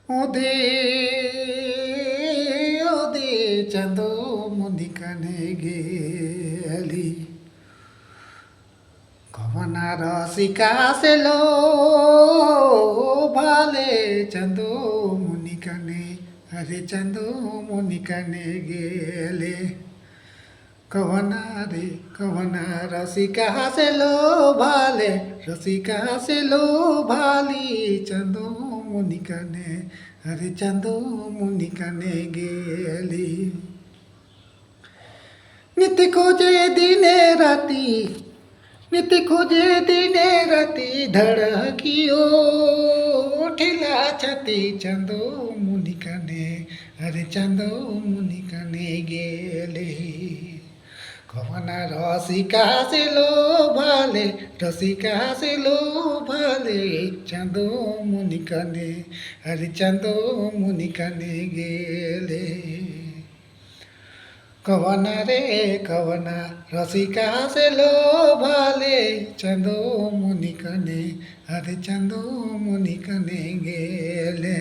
ওদে ওদে চাঁদ মুদিখানে গেলি কমনা রসিকা সেলো ভালে চাঁদ মুনিকানে আরে চাঁদ মুনিকানে গেলে কবনা রে কবনা রসিকা সেলো ভালে রসিকা সেলো ভালি চাঁদ মুনিকানে আরে চাঁদ মুনিকানে গেলি নিতে খোঁজে দিনে রাতি নিতে খোঁজে দিনে রাতি ধড়কিও ঠিলা ছাতি চাঁদ মুনিকানে আরে চাঁদ মুনিকানে গেলে কবনা রসিকা সেলো ভালে রসিকা সেলো ভালে চাঁদ মুনিকানে আরে চাঁদ মুনিকানে গেলে কবনা রে কবনা রসিকা সেলো ভালে চাঁদ মুনিকানে আরে চাঁদ মুনিকানে গেলে